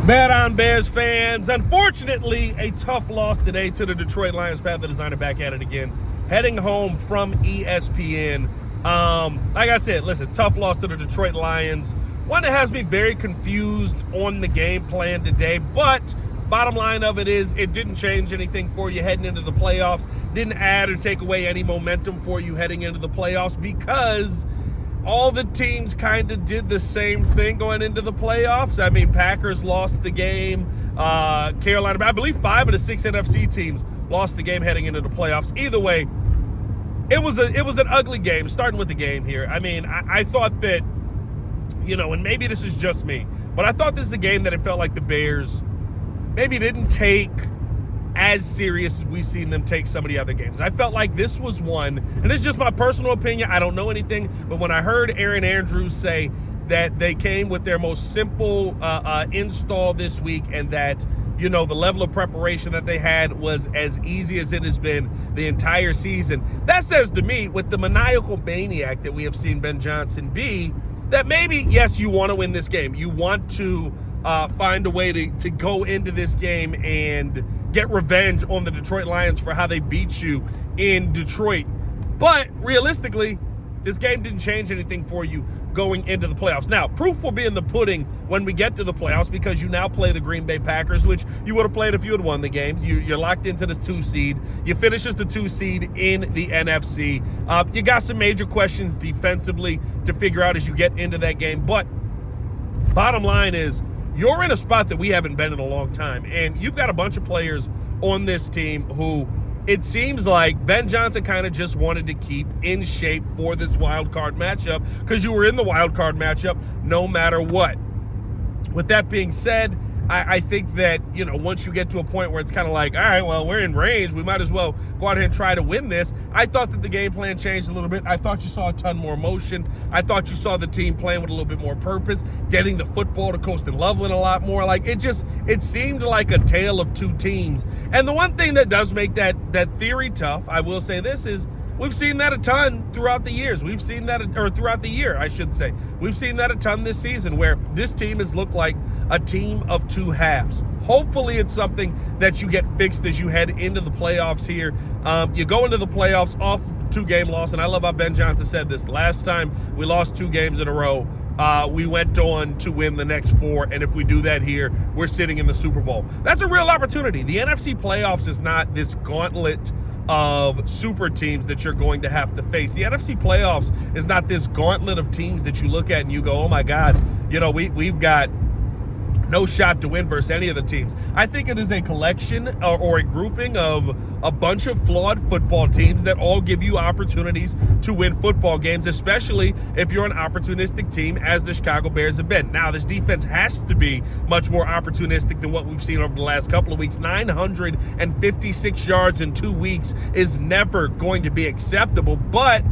Bad on Bears fans. Unfortunately, a tough loss today to the Detroit Lions. Pat the Designer back at it again. Heading home from ESPN. Like I said, listen, tough loss to the Detroit Lions. One that has me very confused on the game plan today. But bottom line of it is it didn't change anything for you heading into the playoffs. Didn't add or take away any momentum for you heading into the playoffs because all the teams kind of did the same thing going into the playoffs. I mean, Packers lost the game. Carolina, I believe 5 of the 6 NFC teams lost the game heading into the playoffs. Either way, it was an ugly game, starting with the game here. I mean, I thought that, and maybe this is just me, but I thought this is a game that it felt like the Bears maybe didn't take as serious as we've seen them take some of the other games. I felt like this was one, and it's just my personal opinion, I don't know anything, but when I heard Aaron Andrews say that they came with their most simple install this week and that, the level of preparation that they had was as easy as it has been the entire season, that says to me, with the maniacal maniac that we have seen Ben Johnson be, that maybe, yes, you want to win this game. You want to find a way to go into this game and get revenge on the Detroit Lions for how they beat you in Detroit. But realistically, this game didn't change anything for you going into the playoffs. Now, proof will be in the pudding when we get to the playoffs because you now play the Green Bay Packers, which you would have played if you had won the game. You're locked into this 2 seed. You finish as the 2 seed in the NFC. You got some major questions defensively to figure out as you get into that game. But bottom line is, you're in a spot that we haven't been in a long time, and you've got a bunch of players on this team who it seems like Ben Johnson kind of just wanted to keep in shape for this wild card matchup because you were in the wild card matchup no matter what. With that being said, I think that, once you get to a point where it's kind of like, all right, well, we're in range. We might as well go out here and try to win this. I thought that the game plan changed a little bit. I thought you saw a ton more motion. I thought you saw the team playing with a little bit more purpose, getting the football to Coast and Loveland a lot more. Like, it seemed like a tale of two teams. And the one thing that does make that theory tough, I will say this, is we've seen that a ton throughout the years. We've seen that, or throughout the year, I should say. We've seen that a ton this season where this team has looked like a team of two halves. Hopefully it's something that you get fixed as you head into the playoffs here. You go into the playoffs off 2-game loss, and I love how Ben Johnson said this. Last time we lost 2 games in a row, we went on to win the next 4, and if we do that here, we're sitting in the Super Bowl. That's a real opportunity. The NFC playoffs is not this gauntlet of super teams that you're going to have to face. The NFC playoffs is not this gauntlet of teams that you look at and you go, oh my God, we've got no shot to win versus any of the teams. I think it is a collection or a grouping of a bunch of flawed football teams that all give you opportunities to win football games, especially if you're an opportunistic team as the Chicago Bears have been. Now, this defense has to be much more opportunistic than what we've seen over the last couple of weeks. 956 yards in 2 weeks is never going to be acceptable, but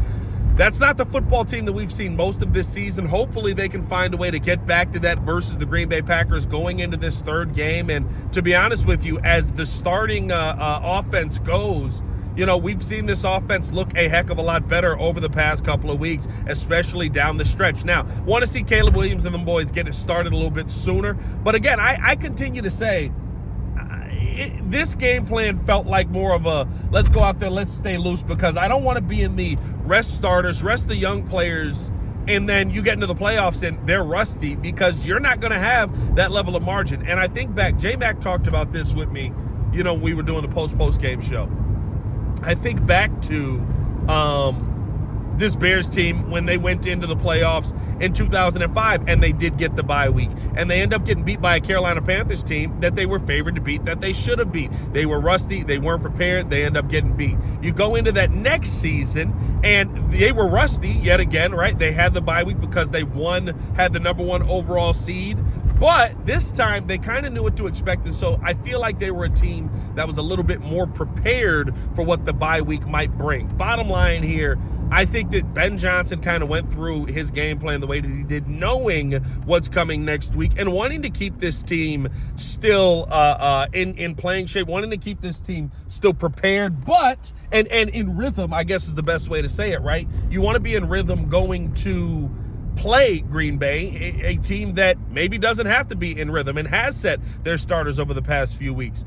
that's not the football team that we've seen most of this season. Hopefully they can find a way to get back to that versus the Green Bay Packers going into this 3rd game. And to be honest with you, as the starting offense goes, we've seen this offense look a heck of a lot better over the past couple of weeks, especially down the stretch. Now, want to see Caleb Williams and them boys get it started a little bit sooner. But again, I continue to say, this game plan felt like more of a let's go out there, let's stay loose, because I don't want to be in the rest starters, rest the young players, and then you get into the playoffs and they're rusty because you're not going to have that level of margin. And I think back, J-Mac talked about this with me, we were doing the post game show. I think back to this Bears team when they went into the playoffs in 2005 and they did get the bye week and they end up getting beat by a Carolina Panthers team that they were favored to beat, that they should have beat. They were rusty, they weren't prepared, they end up getting beat. You go into that next season and they were rusty yet again, right? They had the bye week because they had the number 1 overall seed. But this time, they kind of knew what to expect, and so I feel like they were a team that was a little bit more prepared for what the bye week might bring. Bottom line here, I think that Ben Johnson kind of went through his game plan the way that he did, knowing what's coming next week and wanting to keep this team still in playing shape, wanting to keep this team still prepared, but and in rhythm, I guess is the best way to say it, right? You want to be in rhythm going to play Green Bay, a team that maybe doesn't have to be in rhythm and has set their starters over the past few weeks.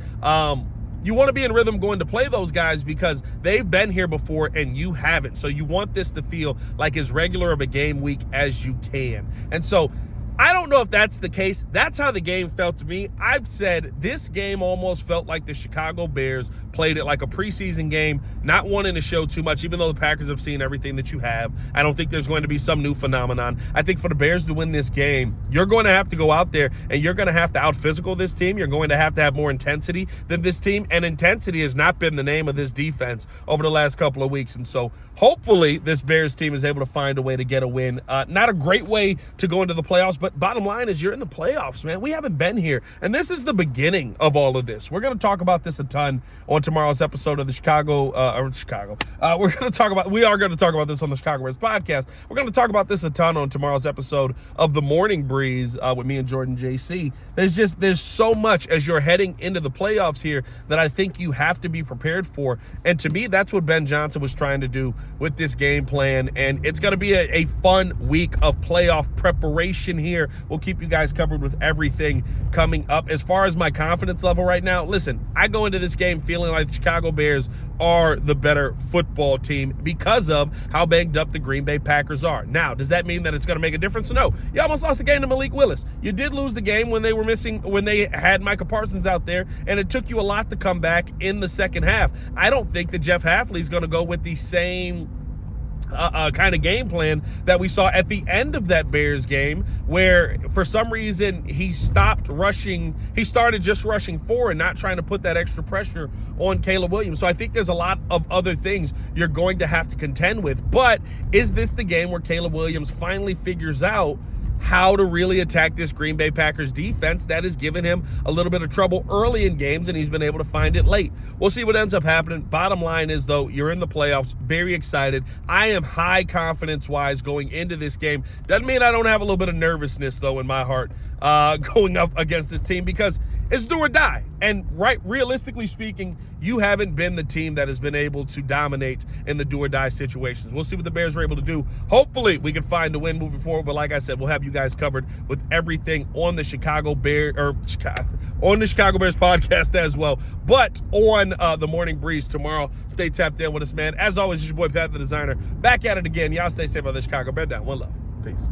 You want to be in rhythm going to play those guys because they've been here before and you haven't. So you want this to feel like as regular of a game week as you can. And so I don't know if that's the case. That's how the game felt to me. I've said this game almost felt like the Chicago Bears played it like a preseason game, not wanting to show too much, even though the Packers have seen everything that you have. I don't think there's going to be some new phenomenon. I think for the Bears to win this game, you're going to have to go out there and you're going to have to out-physical this team. You're going to have more intensity than this team, and intensity has not been the name of this defense over the last couple of weeks. And so hopefully this Bears team is able to find a way to get a win. Not a great way to go into the playoffs, but bottom line is you're in the playoffs, man. We haven't been here, and this is the beginning of all of this. We're going to talk about this a ton on tomorrow's episode of the we are going to talk about this on the Chicago Bears podcast. We're going to talk about this a ton on tomorrow's episode of the Morning Breeze with me and Jordan JC. There's so much as you're heading into the playoffs here that I think you have to be prepared for. And to me, that's what Ben Johnson was trying to do with this game plan. And it's going to be a fun week of playoff preparation here. We'll keep you guys covered with everything coming up. As far as my confidence level right now, listen, I go into this game feeling like the Chicago Bears are the better football team because of how banged up the Green Bay Packers are. Now, does that mean that it's going to make a difference? No. You almost lost the game to Malik Willis. You did lose the game when they had Micah Parsons out there, and it took you a lot to come back in the second half. I don't think that Jeff Hafley's going to go with the same kind of game plan that we saw at the end of that Bears game, where for some reason he stopped rushing. He started just rushing forward, not trying to put that extra pressure on Caleb Williams. So I think there's a lot of other things you're going to have to contend with. But is this the game where Caleb Williams finally figures out how to really attack this Green Bay Packers defense that has given him a little bit of trouble early in games, and he's been able to find it late? We'll see what ends up happening. Bottom line is, though, you're in the playoffs. Very excited. I am high confidence-wise going into this game. Doesn't mean I don't have a little bit of nervousness, though, in my heart going up against this team, because it's do or die. And realistically speaking, you haven't been the team that has been able to dominate in the do or die situations. We'll see what the Bears are able to do. Hopefully we can find a win moving forward. But like I said, we'll have you guys covered with everything on the Chicago Bears podcast as well. But on the Morning Breeze tomorrow, stay tapped in with us, man. As always, it's your boy Pat the Designer, back at it again. Y'all stay safe out there, Chicago. Bear down. One love. Peace.